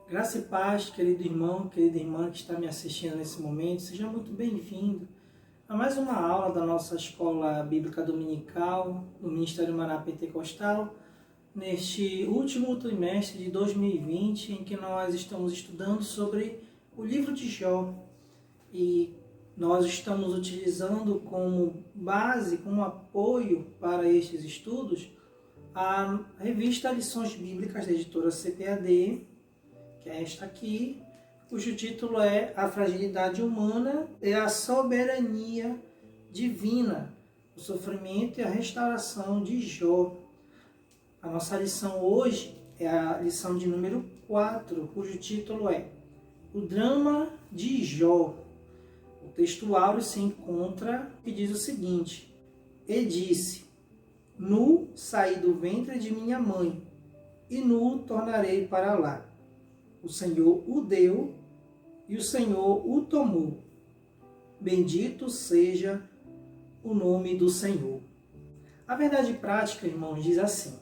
Graça e paz, querido irmão, querida irmã que está me assistindo nesse momento, seja muito bem-vindo a mais uma aula da nossa Escola Bíblica Dominical do Ministério Maná Pentecostal, neste último trimestre de 2020, em que nós estamos estudando sobre o livro de Jó. E nós estamos utilizando como base, como apoio para estes estudos, a revista Lições Bíblicas da editora CPAD, que é esta aqui, cujo título é A Fragilidade Humana e a Soberania Divina, o Sofrimento e a Restauração de Jó. A nossa lição hoje é a lição de número 4, cujo título é O Drama de Jó. O texto áureo se encontra e diz o seguinte: E disse, nu saí do ventre de minha mãe, e nu tornarei para lá. O Senhor o deu, e o Senhor o tomou. Bendito seja o nome do Senhor. A verdade prática, irmãos, diz assim: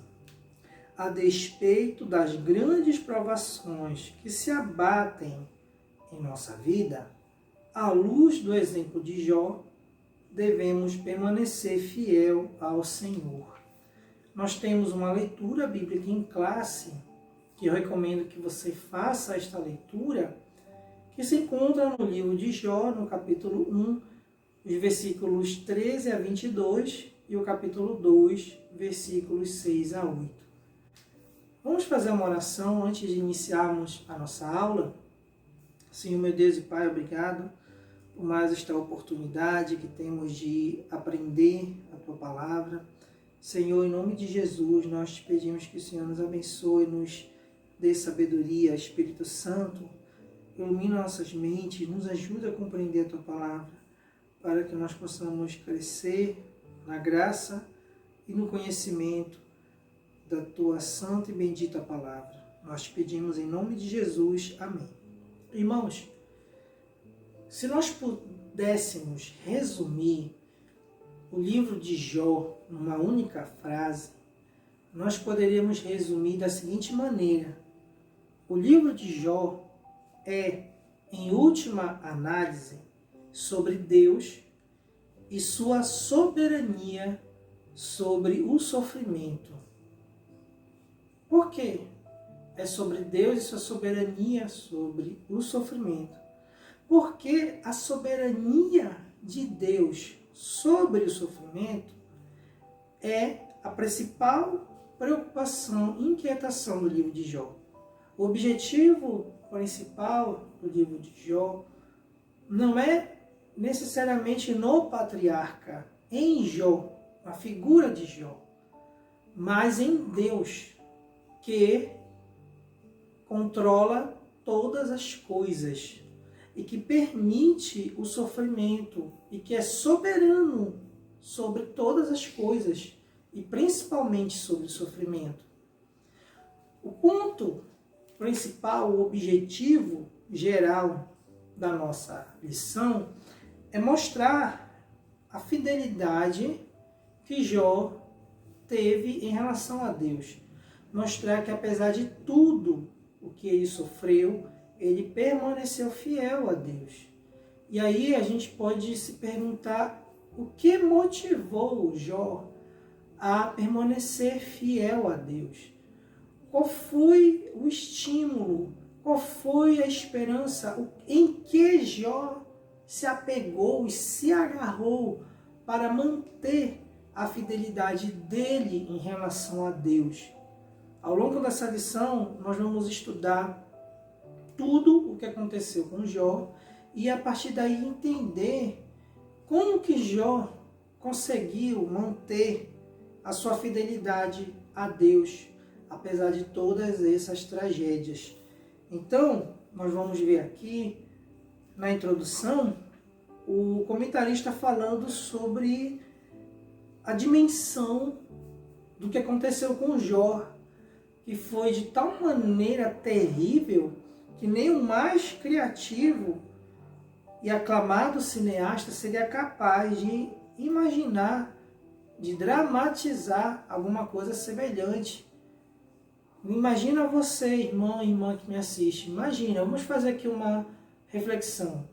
a despeito das grandes provações que se abatem em nossa vida, à luz do exemplo de Jó, devemos permanecer fiel ao Senhor. Nós temos uma leitura bíblica em classe, que eu recomendo que você faça esta leitura, que se encontra no livro de Jó, no capítulo 1, os versículos 13 a 22, e o capítulo 2, versículos 6 a 8. Vamos fazer uma oração antes de iniciarmos a nossa aula? Senhor, meu Deus e Pai, obrigado por mais esta oportunidade que temos de aprender a Tua Palavra. Senhor, em nome de Jesus, nós te pedimos que o Senhor nos abençoe, nos dê sabedoria, Espírito Santo, ilumina nossas mentes, nos ajuda a compreender a Tua Palavra, para que nós possamos crescer na graça e no conhecimento da Tua santa e bendita Palavra. Nós te pedimos em nome de Jesus. Amém. Irmãos, se nós pudéssemos resumir o livro de Jó numa única frase, nós poderíamos resumir da seguinte maneira: o livro de Jó é, em última análise, sobre Deus e sua soberania sobre o sofrimento. Por quê? É sobre Deus e sua soberania sobre o sofrimento. Porque a soberania de Deus sobre o sofrimento é a principal preocupação e inquietação do livro de Jó. O objetivo principal do livro de Jó não é necessariamente no patriarca, em Jó, na figura de Jó, mas em Deus, que controla todas as coisas e que permite o sofrimento e que é soberano sobre todas as coisas e principalmente sobre o sofrimento. O ponto principal, o objetivo geral da nossa lição é mostrar a fidelidade que Jó teve em relação a Deus. Mostrar que apesar de tudo o que ele sofreu, ele permaneceu fiel a Deus. E aí a gente pode se perguntar o que motivou Jó a permanecer fiel a Deus. Qual foi o estímulo? Qual foi a esperança? Em que Jó se apegou e se agarrou para manter a fidelidade dele em relação a Deus? Ao longo dessa lição, nós vamos estudar tudo o que aconteceu com Jó e a partir daí entender como que Jó conseguiu manter a sua fidelidade a Deus, apesar de todas essas tragédias. Então, nós vamos ver aqui, na introdução, o comentarista falando sobre a dimensão do que aconteceu com Jó, que foi de tal maneira terrível que nem o mais criativo e aclamado cineasta seria capaz de imaginar, de dramatizar alguma coisa semelhante. Imagina você, irmão e irmã que me assiste. Imagina, vamos fazer aqui uma reflexão.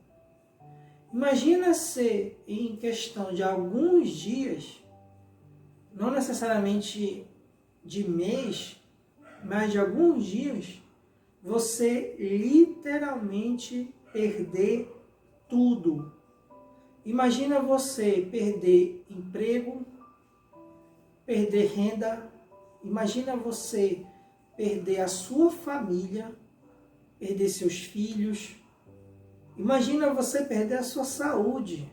Imagina se em questão de alguns dias, não necessariamente de mês, mas de alguns dias, você literalmente perder tudo. Imagina você perder emprego, perder renda, imagina você perder a sua família, perder seus filhos, imagina você perder a sua saúde,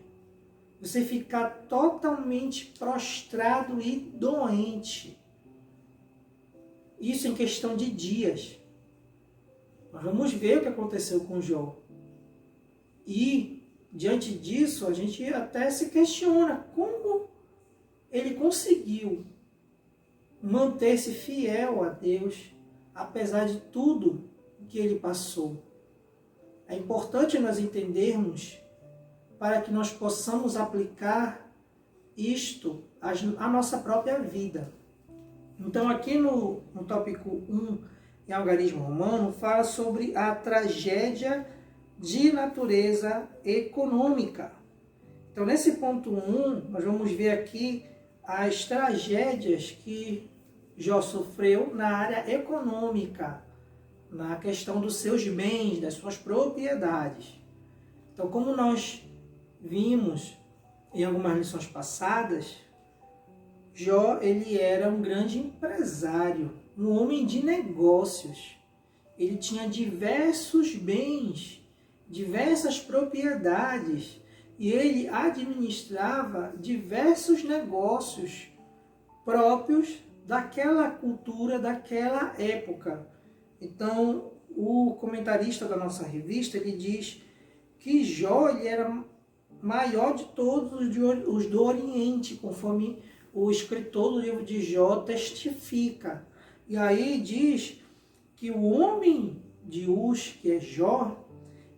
você ficar totalmente prostrado e doente. Isso em questão de dias. Nós vamos ver o que aconteceu com Jó. E, diante disso, a gente até se questiona como ele conseguiu manter-se fiel a Deus, apesar de tudo que ele passou. É importante nós entendermos para que nós possamos aplicar isto à nossa própria vida. Então, aqui no tópico 1, em Algarismo Romano, fala sobre a tragédia de natureza econômica. Então, nesse ponto 1, nós vamos ver aqui as tragédias que Jó sofreu na área econômica, na questão dos seus bens, das suas propriedades. Então, como nós vimos em algumas lições passadas, Jó, ele era um grande empresário, um homem de negócios. Ele tinha diversos bens, diversas propriedades, e ele administrava diversos negócios próprios daquela cultura, daquela época. Então, o comentarista da nossa revista, ele diz que Jó ele era maior de todos os do Oriente, conforme o escritor do livro de Jó testifica. E aí diz que o homem de Uz, que é Jó,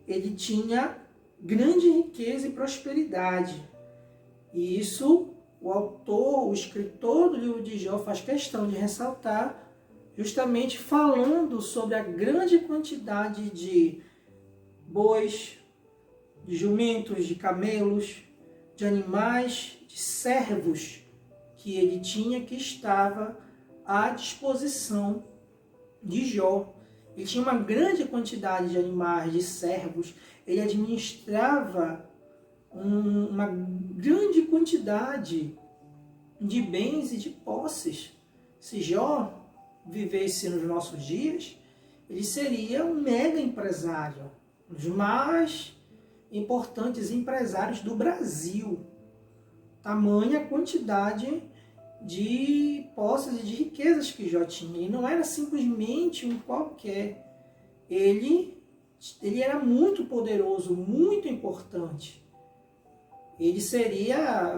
ele tinha grande riqueza e prosperidade. E isso o autor, o escritor do livro de Jó faz questão de ressaltar, justamente falando sobre a grande quantidade de bois, de jumentos, de camelos, de animais, de servos que ele tinha, que estava à disposição de Jó. Ele tinha uma grande quantidade de animais, de servos, ele administrava uma grande quantidade de bens e de posses. Se Jó vivesse nos nossos dias, ele seria um mega empresário, um dos mais importantes empresários do Brasil. Tamanha quantidade de posses e de riquezas que Jó tinha. E não era simplesmente um qualquer. Ele era muito poderoso, muito importante. Ele seria,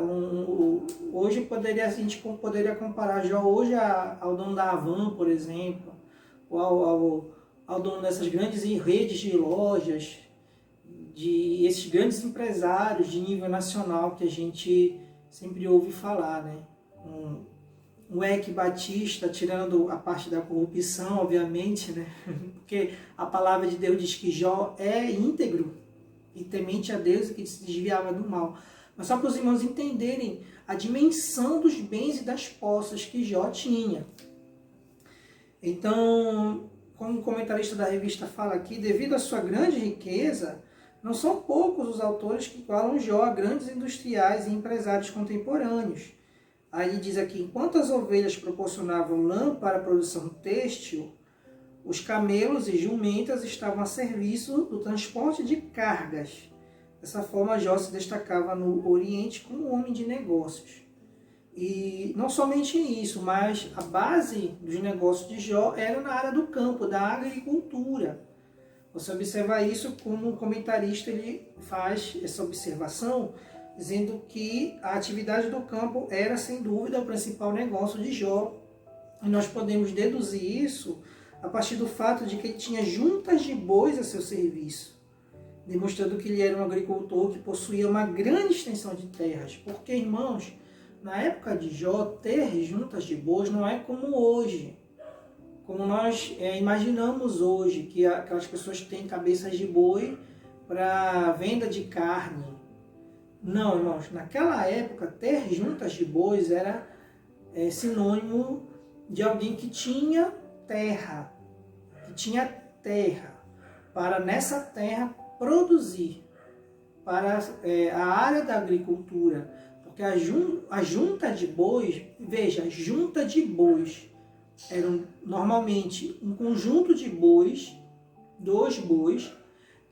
hoje a gente poderia comparar Jó hoje ao dono da Havan, por exemplo, ou ao dono dessas grandes redes de lojas, de esses grandes empresários de nível nacional que a gente sempre ouve falar, né? Um Eike Batista, tirando a parte da corrupção, obviamente, né? Porque a palavra de Deus diz que Jó é íntegro e temente a Deus e que se desviava do mal. Mas só para os irmãos entenderem a dimensão dos bens e das posses que Jó tinha. Então, como o comentarista da revista fala aqui, devido à sua grande riqueza, não são poucos os autores que igualam Jó a grandes industriais e empresários contemporâneos. Aí ele diz aqui, enquanto as ovelhas proporcionavam lã para a produção têxtil, os camelos e jumentas estavam a serviço do transporte de cargas. Dessa forma, Jó se destacava no Oriente como um homem de negócios. E não somente isso, mas a base dos negócios de Jó era na área do campo, da agricultura. Você observa isso como o comentarista ele faz essa observação, dizendo que a atividade do campo era, sem dúvida, o principal negócio de Jó. E nós podemos deduzir isso a partir do fato de que ele tinha juntas de bois a seu serviço, demonstrando que ele era um agricultor que possuía uma grande extensão de terras. Porque, irmãos, na época de Jó, ter juntas de bois não é como hoje. como nós imaginamos hoje, que aquelas pessoas que têm cabeças de boi para venda de carne. Não, irmãos, naquela época, ter juntas de bois era sinônimo de alguém que tinha terra, para nessa terra produzir, para a área da agricultura. Porque a junta de bois, veja, junta de bois, era normalmente um conjunto de bois, 2 bois,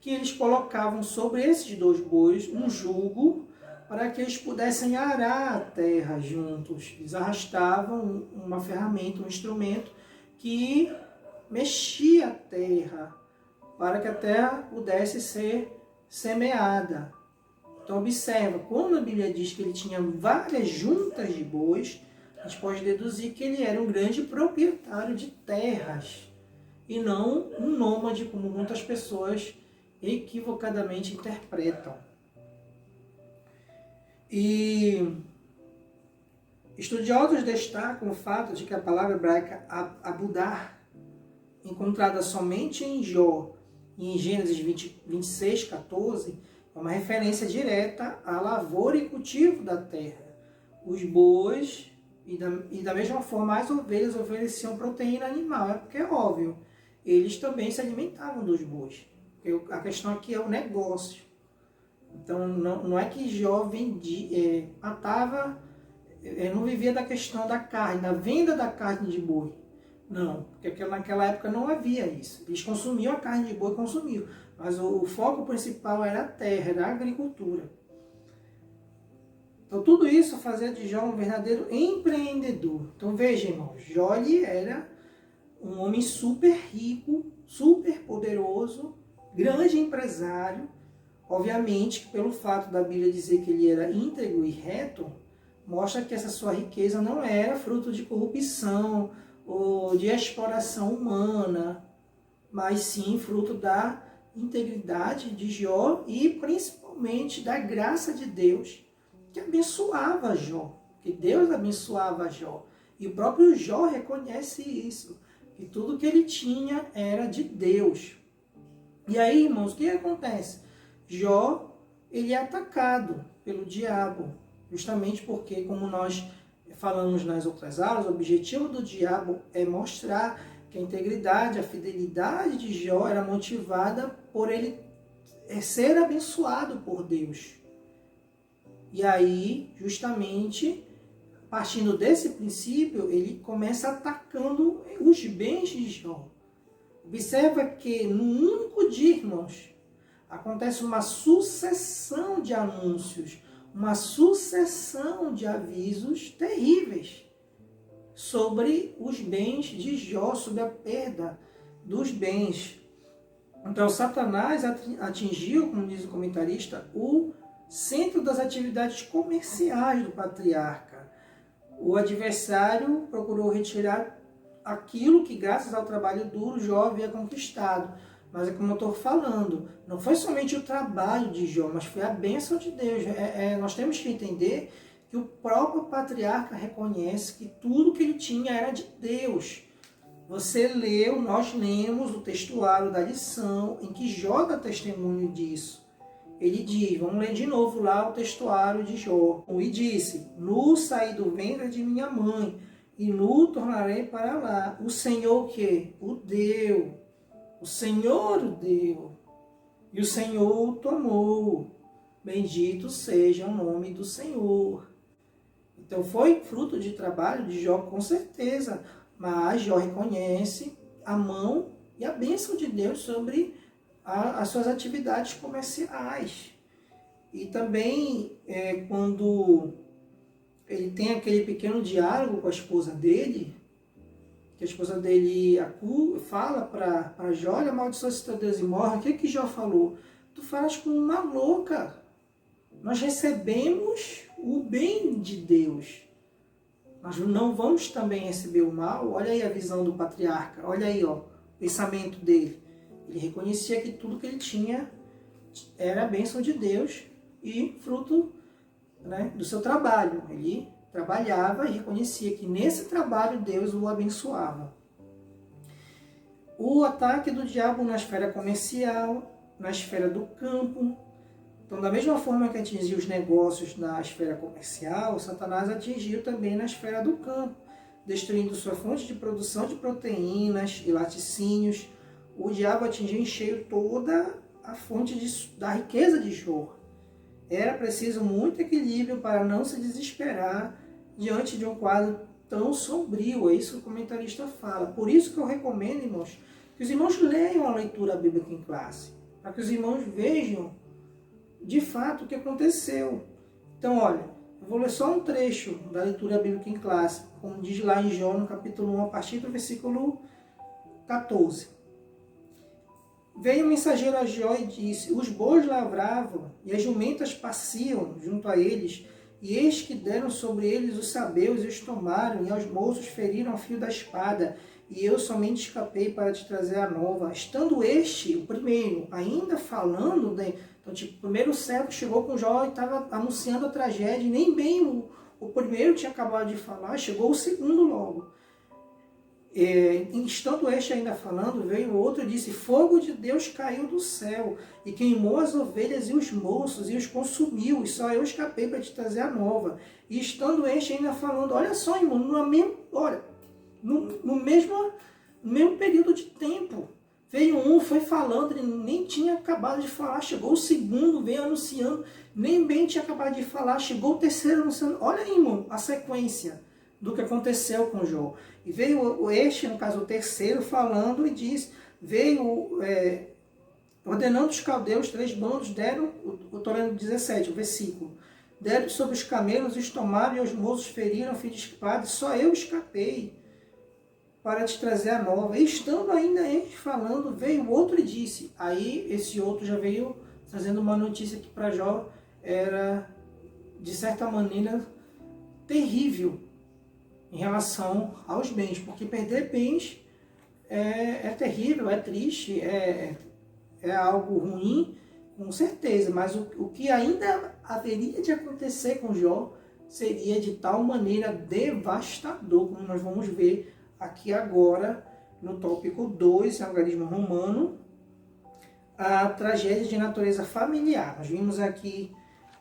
que eles colocavam sobre esses 2 bois um jugo para que eles pudessem arar a terra juntos. Eles arrastavam uma ferramenta, um instrumento que mexia a terra para que a terra pudesse ser semeada. Então observa, quando a Bíblia diz que ele tinha várias juntas de bois, a gente pode deduzir que ele era um grande proprietário de terras e não um nômade, como muitas pessoas equivocadamente interpretam. E estudiosos destacam o fato de que a palavra hebraica abudar, encontrada somente em Jó e em Gênesis 26, 14, é uma referência direta à lavoura e cultivo da terra. Os bois e da mesma forma as ovelhas ofereciam proteína animal, porque é óbvio, eles também se alimentavam dos bois. Porque a questão aqui é o negócio. Então não é que Jó matava, não vivia da questão da carne, da venda da carne de boi. Não, porque naquela época não havia isso. Eles consumiam a carne de boi, consumiam. Mas o foco principal era a terra, era a agricultura. Então tudo isso fazia de Jó um verdadeiro empreendedor. Então veja, irmãos, Jó era um homem super rico, super poderoso, grande empresário. Obviamente, pelo fato da Bíblia dizer que ele era íntegro e reto, mostra que essa sua riqueza não era fruto de corrupção ou de exploração humana, mas sim fruto da integridade de Jó e principalmente da graça de Deus, que abençoava Jó, que Deus abençoava Jó. E o próprio Jó reconhece isso, que tudo que ele tinha era de Deus. E aí, irmãos, o que acontece? Jó, ele é atacado pelo diabo, justamente porque, como nós falamos nas outras aulas, o objetivo do diabo é mostrar que a integridade, a fidelidade de Jó era motivada por ele ser abençoado por Deus. E aí, justamente, partindo desse princípio, ele começa atacando os bens de Jó. Observa que no único dia, irmãos, acontece uma sucessão de anúncios, uma sucessão de avisos terríveis sobre os bens de Jó, sobre a perda dos bens. Então, Satanás atingiu, como diz o comentarista, o centro das atividades comerciais do patriarca. O adversário procurou retirar aquilo que, graças ao trabalho duro, Jó havia conquistado. Mas é como eu estou falando, não foi somente o trabalho de Jó, mas foi a bênção de Deus. Nós temos que entender que o próprio patriarca reconhece que tudo que ele tinha era de Deus. Você leu, nós lemos o textuário da lição em que Jó dá testemunho disso. Ele diz, vamos ler de novo lá o textuário de Jó. E disse, nu saí do ventre de minha mãe, e nu tornarei para lá. O Senhor o quê? O deu. O Senhor o deu, e o Senhor o tomou. Bendito seja o nome do Senhor. Então foi fruto de trabalho de Jó, com certeza, mas Jó reconhece a mão e a bênção de Deus sobre as suas atividades comerciais. E também quando ele tem aquele pequeno diálogo com a esposa dele, que a esposa dele fala para Jó, olha, amaldiçoa-se teu Deus e morre. O que Jó falou? Tu falas com uma louca. Nós recebemos o bem de Deus. Nós não vamos também receber o mal. Olha aí a visão do patriarca. Olha aí, ó, o pensamento dele. Ele reconhecia que tudo que ele tinha era a bênção de Deus e fruto, né, do seu trabalho. Ele trabalhava e reconhecia que nesse trabalho Deus o abençoava. o ataque do diabo na esfera comercial, na esfera do campo. Então, da mesma forma que atingiu os negócios na esfera comercial, Satanás atingiu também na esfera do campo, destruindo sua fonte de produção de proteínas e laticínios. O diabo atingiu em cheio toda a fonte da riqueza de Jó. Era preciso muito equilíbrio para não se desesperar diante de um quadro tão sombrio. É isso que o comentarista fala. Por isso que eu recomendo, irmãos, que os irmãos leiam a leitura bíblica em classe, para que os irmãos vejam de fato o que aconteceu. Então, olha, eu vou ler só um trecho da leitura bíblica em classe, como diz lá em Jó, no capítulo 1, a partir do versículo 14. Veio o mensageiro a Jó e disse: os bois lavravam e as jumentas pasciam junto a eles, e eis que deram sobre eles os sabeus e os tomaram, e aos moços feriram ao fio da espada, e eu somente escapei para te trazer a nova. Estando este, o primeiro, ainda falando, então, tipo, o primeiro servo chegou com Jó e estava anunciando a tragédia, e nem bem o primeiro tinha acabado de falar, chegou o segundo logo. Estando este ainda falando, veio o outro e disse: fogo de Deus caiu do céu e queimou as ovelhas e os moços e os consumiu, e só eu escapei para te trazer a nova. E estando este ainda falando, olha só, irmão, no mesmo período de tempo, veio um, foi falando, ele nem tinha acabado de falar, chegou o segundo, veio anunciando, nem bem tinha acabado de falar, chegou o terceiro anunciando. Olha aí, irmão, a sequência do que aconteceu com Jó. E veio este, no caso o terceiro, falando e diz, veio ordenando os caldeus, 3 bandos, deram, eu estou lendo 17, o versículo, deram sobre os camelos, os tomaram e os moços feriram, fio de espada, só eu escapei para te trazer a nova. E estando ainda eles falando, veio outro e disse, aí esse outro já veio trazendo uma notícia que para Jó era, de certa maneira, terrível, em relação aos bens, porque perder bens é terrível, é triste, é algo ruim, com certeza, mas o que ainda haveria de acontecer com Jó seria de tal maneira devastador, como nós vamos ver aqui agora no tópico 2, algarismo romano, a tragédia de natureza familiar. Nós vimos aqui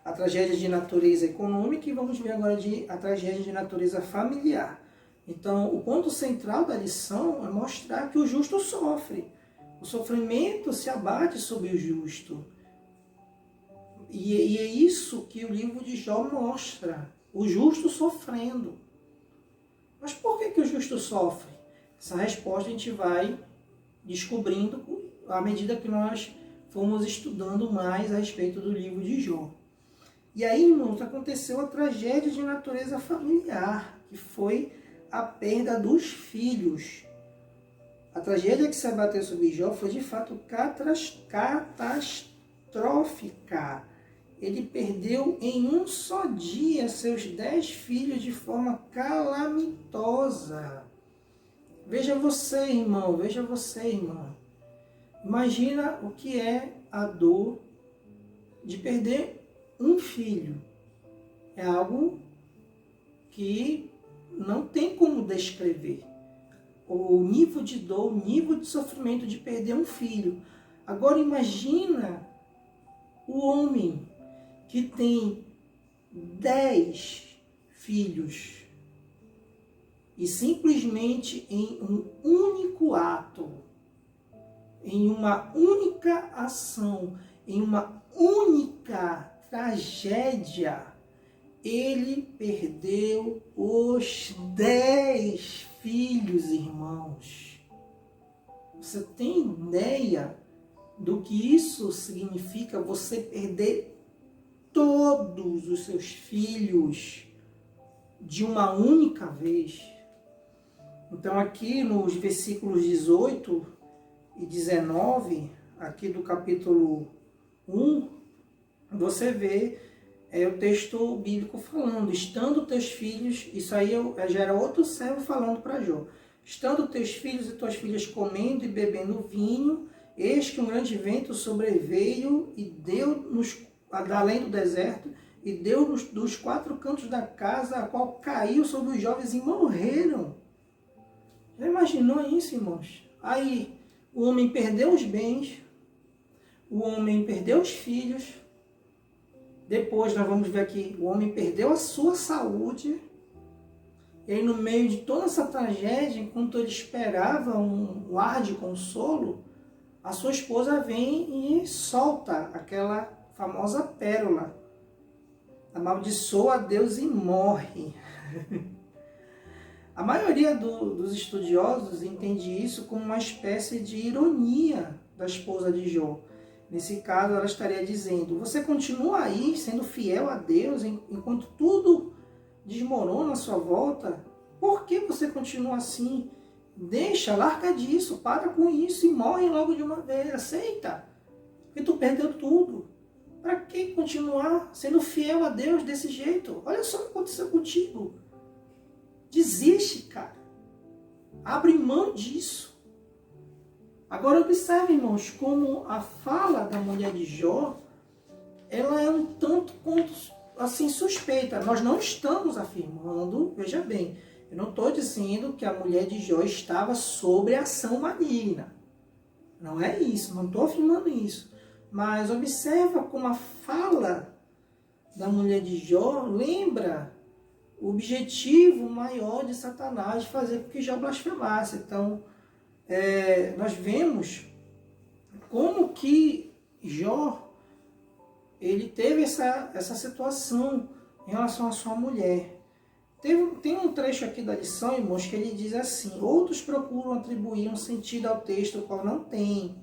a tragédia de natureza econômica e vamos ver agora a tragédia de natureza familiar. Então, o ponto central da lição é mostrar que o justo sofre. O sofrimento se abate sobre o justo. E é isso que o livro de Jó mostra. O justo sofrendo. Mas por que o justo sofre? Essa resposta a gente vai descobrindo à medida que nós fomos estudando mais a respeito do livro de Jó. E aí, irmãos, aconteceu a tragédia de natureza familiar, que foi a perda dos filhos. A tragédia que se abateu sobre Jó foi de fato catastrófica. Ele perdeu em um só dia seus 10 filhos de forma calamitosa. Veja você, irmão, veja você, irmã. Imagina o que é a dor de perder um filho. É algo que não tem como descrever. O nível de dor, o nível de sofrimento de perder um filho. Agora imagina o homem que tem 10 filhos e simplesmente em um único ato, em uma única ação, em uma única tragédia, ele perdeu os 10 filhos, irmãos. Você tem ideia do que isso significa, você perder todos os seus filhos de uma única vez? Então aqui nos versículos 18 e 19, aqui do capítulo 1, você vê o texto bíblico falando, estando teus filhos, isso aí já era outro servo falando para Jó, estando teus filhos e tuas filhas comendo e bebendo vinho, eis que um grande vento sobreveio e deu além do deserto, e deu dos 4 cantos da casa, a qual caiu sobre os jovens e morreram. Já imaginou isso, irmãos? Aí, o homem perdeu os bens, o homem perdeu os filhos, depois nós vamos ver aqui, o homem perdeu a sua saúde, e aí no meio de toda essa tragédia, enquanto ele esperava um ar de consolo, a sua esposa vem e solta aquela famosa pérola. Amaldiçoa a Deus e morre. A maioria dos estudiosos entende isso como uma espécie de ironia da esposa de Jó. Nesse caso, ela estaria dizendo, você continua aí sendo fiel a Deus enquanto tudo desmorona à sua volta? Por que você continua assim? Deixa, larga disso, para com isso e morre logo de uma vez. Aceita, porque tu perdeu tudo. Para que continuar sendo fiel a Deus desse jeito? Olha só o que aconteceu contigo. Desiste, cara. Abre mão disso. Agora observe, irmãos, como a fala da mulher de Jó, ela é um tanto quanto assim suspeita. Nós não estamos afirmando, veja bem, eu não estou dizendo que a mulher de Jó estava sob ação maligna. Não é isso, não estou afirmando isso. Mas observa como a fala da mulher de Jó lembra o objetivo maior de Satanás de fazer com que Jó blasfemasse. Então, nós vemos como que Jó ele teve essa situação em relação à sua mulher. Tem um trecho aqui da lição, irmãos, que ele diz assim, outros procuram atribuir um sentido ao texto, o qual não tem.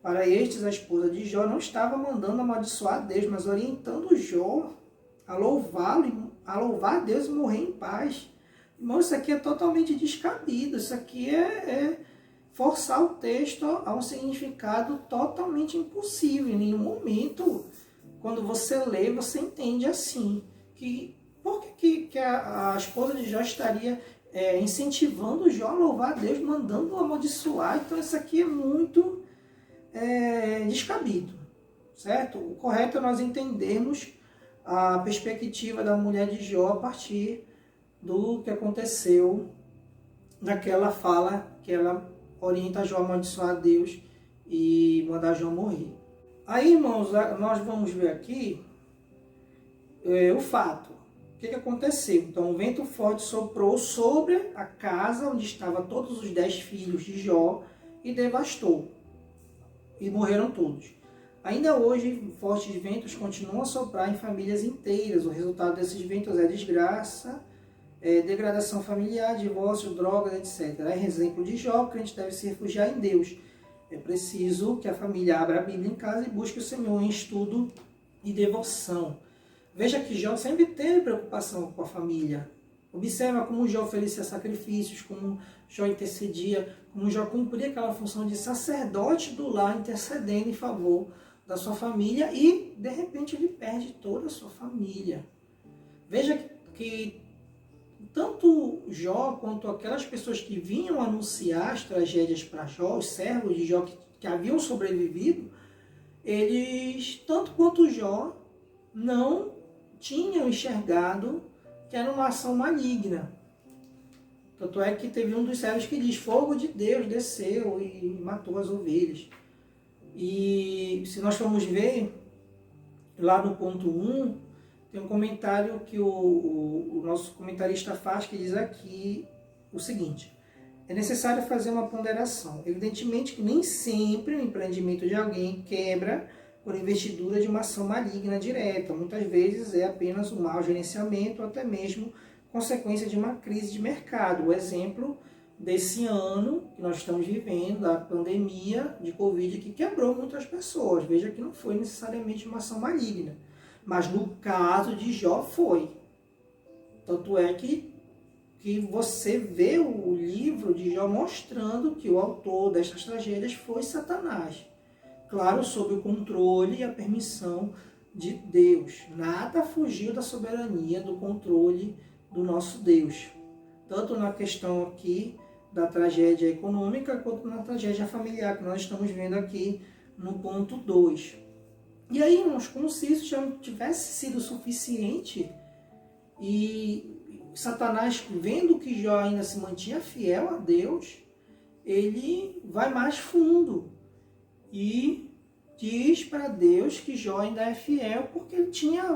Para estes, a esposa de Jó não estava mandando amaldiçoar a Deus, mas orientando Jó a louvá-lo, a louvar a Deus e morrer em paz. Irmão, isso aqui é totalmente descabido. Isso aqui é forçar o texto a um significado totalmente impossível. Em nenhum momento, quando você lê, você entende assim. Por que a esposa de Jó estaria incentivando Jó a louvar a Deus, mandando amaldiçoar? Então, isso aqui é muito descabido, certo? O correto é nós entendermos a perspectiva da mulher de Jó a partir do que aconteceu naquela fala que ela orienta Jó a amaldiçoar a Deus e mandar Jó morrer. Aí, irmãos, nós vamos ver aqui o fato. O que aconteceu? Então, um vento forte soprou sobre a casa onde estavam todos os 10 filhos de Jó e devastou. E morreram todos. Ainda hoje, fortes ventos continuam a soprar em famílias inteiras. O resultado desses ventos é desgraça, degradação familiar, divórcio, drogas, etc. É exemplo de Jó, que a gente deve se refugiar em Deus. É preciso que a família abra a Bíblia em casa e busque o Senhor em estudo e devoção. Veja que Jó sempre teve preocupação com a família. Observa como Jó oferecia sacrifícios, como Jó intercedia, como Jó cumpria aquela função de sacerdote do lar, intercedendo em favor da sua família e, de repente, ele perde toda a sua família. Veja que tanto Jó quanto aquelas pessoas que vinham anunciar as tragédias para Jó, os servos de Jó que haviam sobrevivido, eles, tanto quanto Jó, não tinham enxergado que era uma ação maligna. Tanto é que teve um dos servos que diz, fogo de Deus desceu e matou as ovelhas. E se nós formos ver, lá no ponto 1, tem um comentário que o nosso comentarista faz, que diz aqui o seguinte, é necessário fazer uma ponderação. Evidentemente que nem sempre o empreendimento de alguém quebra por investidura de uma ação maligna direta. Muitas vezes é apenas um mau gerenciamento ou até mesmo consequência de uma crise de mercado. O exemplo desse ano que nós estamos vivendo, da pandemia de Covid, que quebrou muitas pessoas. Veja que não foi necessariamente uma ação maligna, mas no caso de Jó foi. Tanto é que você vê o livro de Jó mostrando que o autor destas tragédias foi Satanás. Claro, sob o controle e a permissão de Deus. Nada fugiu da soberania, do controle do nosso Deus. Tanto na questão aqui da tragédia econômica, quanto na tragédia familiar, que nós estamos vendo aqui no ponto 2. E aí, irmãos, como se isso já não tivesse sido suficiente, e Satanás, vendo que Jó ainda se mantinha fiel a Deus, ele vai mais fundo e diz para Deus que Jó ainda é fiel porque ele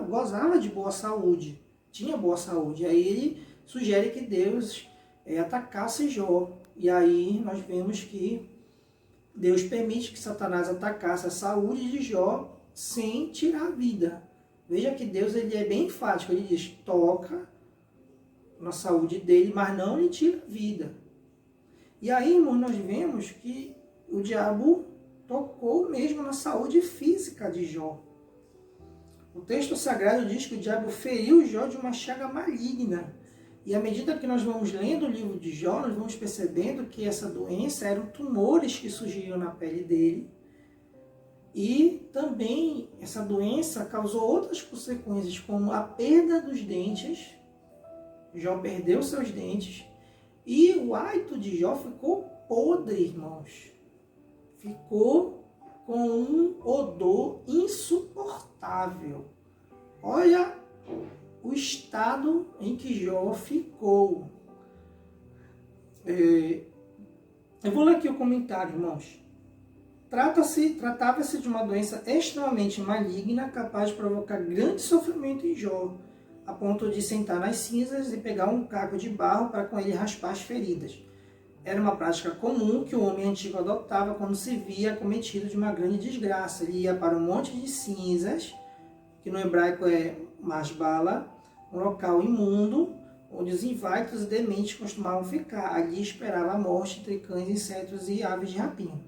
gozava de boa saúde, tinha boa saúde. Aí ele sugere que Deus atacasse Jó. E aí nós vemos que Deus permite que Satanás atacasse a saúde de Jó sem tirar a vida. Veja que Deus ele é bem enfático, ele diz, toca na saúde dele, mas não lhe tira a vida. E aí, irmãos, nós vemos que o diabo tocou mesmo na saúde física de Jó. O texto sagrado diz que o diabo feriu Jó de uma chaga maligna. E à medida que nós vamos lendo o livro de Jó, nós vamos percebendo que essa doença eram tumores que surgiram na pele dele. E também essa doença causou outras consequências, como a perda dos dentes. Jó perdeu seus dentes. E o hálito de Jó ficou podre, irmãos. Ficou com um odor insuportável. Olha o estado em que Jó ficou. Eu vou ler aqui o comentário, irmãos. Tratava-se de uma doença extremamente maligna, capaz de provocar grande sofrimento em Jó, a ponto de sentar nas cinzas e pegar um caco de barro para com ele raspar as feridas. Era uma prática comum que o homem antigo adotava quando se via acometido de uma grande desgraça. Ele ia para um monte de cinzas, que no hebraico é masbala, um local imundo, onde os inválidos e dementes costumavam ficar. Ali esperava a morte entre cães, insetos e aves de rapina.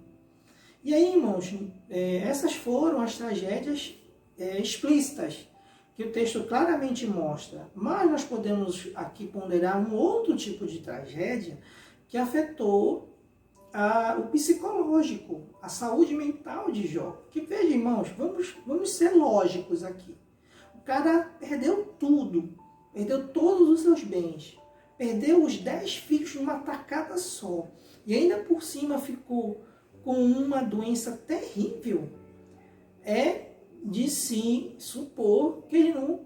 E aí, irmãos, essas foram as tragédias explícitas, que o texto claramente mostra. Mas nós podemos aqui ponderar um outro tipo de tragédia que afetou o psicológico, a saúde mental de Jó. Que veja, irmãos, vamos ser lógicos aqui. O cara perdeu tudo, perdeu todos os seus bens, perdeu os 10 filhos numa tacada só, e ainda por cima ficou com uma doença terrível. É de se supor que ele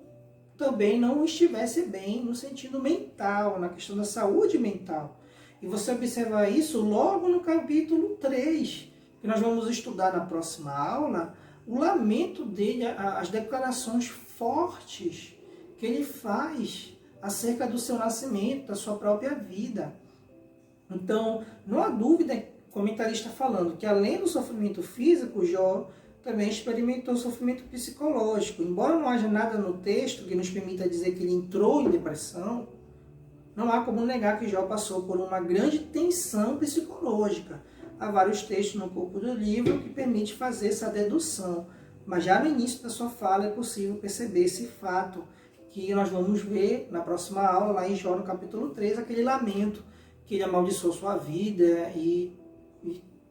também não estivesse bem no sentido mental, na questão da saúde mental. E você observa isso logo no capítulo 3, que nós vamos estudar na próxima aula, o lamento dele, as declarações fortes que ele faz acerca do seu nascimento, da sua própria vida. Então, não há dúvida, o comentarista falando, que além do sofrimento físico, Jó também experimentou sofrimento psicológico. Embora não haja nada no texto que nos permita dizer que ele entrou em depressão, não há como negar que Jó passou por uma grande tensão psicológica. Há vários textos no corpo do livro que permitem fazer essa dedução. Mas já no início da sua fala é possível perceber esse fato, que nós vamos ver na próxima aula, lá em Jó, no capítulo 3, aquele lamento que ele amaldiçoou sua vida e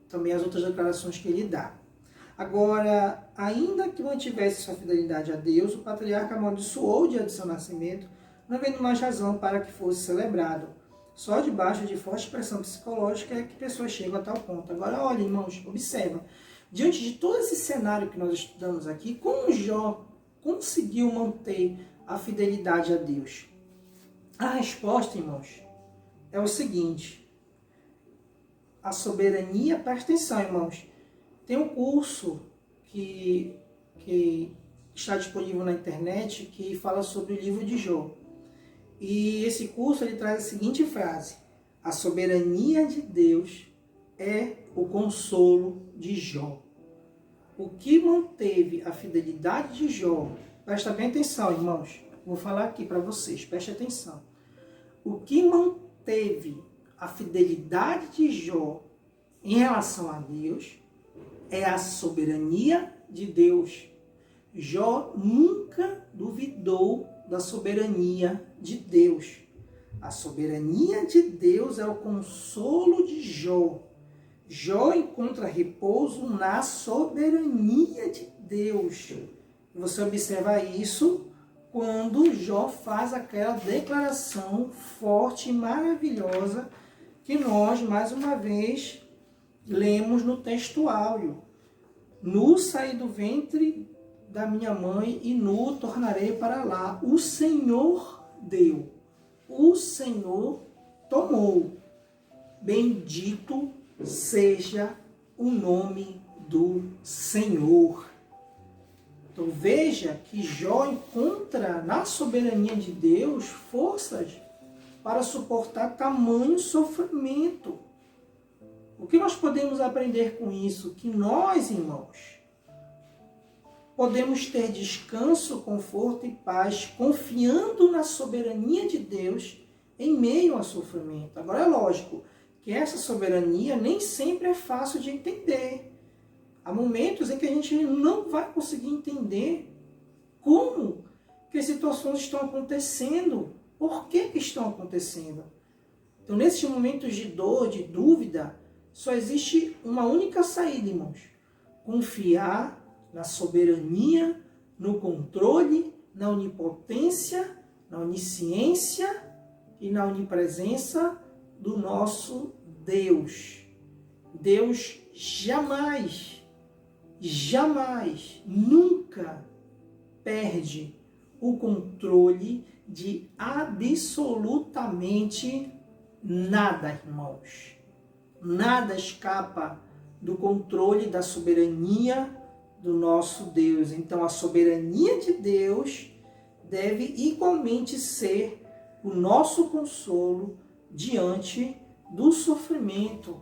também as outras declarações que ele dá. Agora, ainda que mantivesse sua fidelidade a Deus, o patriarca amaldiçoou o dia do seu nascimento, não havendo mais razão para que fosse celebrado. Só debaixo de forte pressão psicológica é que pessoas chegam a tal ponto. Agora, olha, irmãos, observa. Diante de todo esse cenário que nós estudamos aqui, como Jó conseguiu manter a fidelidade a Deus? A resposta, irmãos, é o seguinte. A soberania, presta atenção, irmãos. Tem um curso que está disponível na internet que fala sobre o livro de Jó. E esse curso ele traz a seguinte frase: a soberania de Deus é o consolo de Jó. O que manteve a fidelidade de Jó, presta bem atenção, irmãos, vou falar aqui para vocês, preste atenção. O que manteve a fidelidade de Jó em relação a Deus é a soberania de Deus. Jó nunca duvidou da soberania de Deus. A soberania de Deus é o consolo de Jó. Jó encontra repouso na soberania de Deus. Você observa isso quando Jó faz aquela declaração forte e maravilhosa que nós, mais uma vez, lemos no texto áureo. Nu saí do ventre da minha mãe e nu tornarei para lá. O Senhor deu, o Senhor tomou. Bendito seja o nome do Senhor. Então veja que Jó encontra na soberania de Deus forças para suportar tamanho sofrimento. O que nós podemos aprender com isso? Que nós, irmãos, podemos ter descanso, conforto e paz, confiando na soberania de Deus em meio ao sofrimento. Agora é lógico que essa soberania nem sempre é fácil de entender. Há momentos em que a gente não vai conseguir entender como que as situações estão acontecendo, por que estão acontecendo. Então, nesses momentos de dor, de dúvida, só existe uma única saída, irmãos. Confiar na soberania, no controle, na onipotência, na onisciência e na onipresença do nosso Deus. Deus jamais, nunca perde o controle de absolutamente nada, irmãos. Nada escapa do controle da soberania do nosso Deus. Então, a soberania de Deus deve igualmente ser o nosso consolo diante do sofrimento.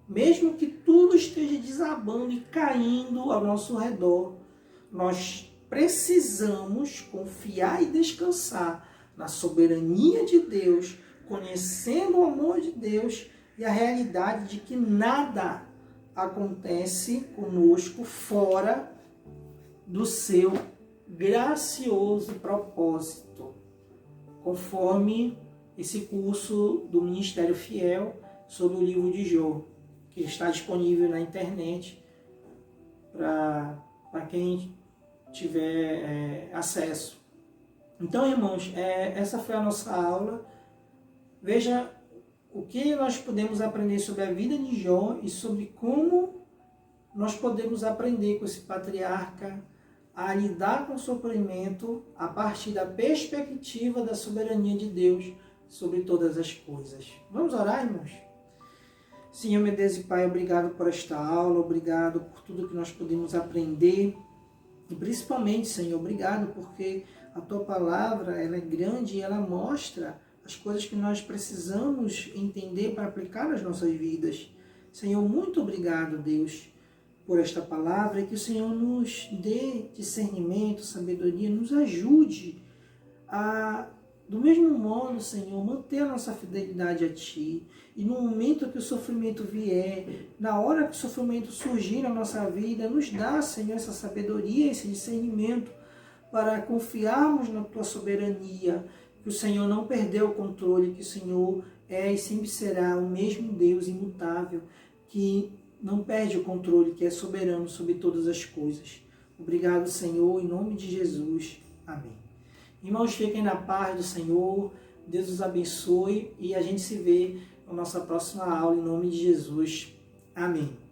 Mesmo que tudo esteja desabando e caindo ao nosso redor, nós precisamos confiar e descansar na soberania de Deus, conhecendo o amor de Deus e a realidade de que nada acontece conosco fora do seu gracioso propósito, conforme esse curso do Ministério Fiel sobre o livro de Jó, que está disponível na internet para quem tiver acesso. Então, irmãos, essa foi a nossa aula. Veja o que nós podemos aprender sobre a vida de Jó e sobre como nós podemos aprender com esse patriarca a lidar com o sofrimento a partir da perspectiva da soberania de Deus sobre todas as coisas. Vamos orar, irmãos? Senhor, meu Deus e Pai, obrigado por esta aula, obrigado por tudo que nós podemos aprender e principalmente, Senhor, obrigado porque a Tua palavra ela é grande e ela mostra as coisas que nós precisamos entender para aplicar nas nossas vidas. Senhor, muito obrigado, Deus, por esta palavra e que o Senhor nos dê discernimento, sabedoria, nos ajude a, do mesmo modo, Senhor, manter a nossa fidelidade a Ti. E no momento que o sofrimento vier, na hora que o sofrimento surgir na nossa vida, nos dá, Senhor, essa sabedoria, esse discernimento para confiarmos na Tua soberania, que o Senhor não perdeu o controle, que o Senhor é e sempre será o mesmo Deus imutável, que não perde o controle, que é soberano sobre todas as coisas. Obrigado, Senhor, em nome de Jesus. Amém. Irmãos, fiquem na paz do Senhor, Deus os abençoe e a gente se vê na nossa próxima aula, em nome de Jesus. Amém.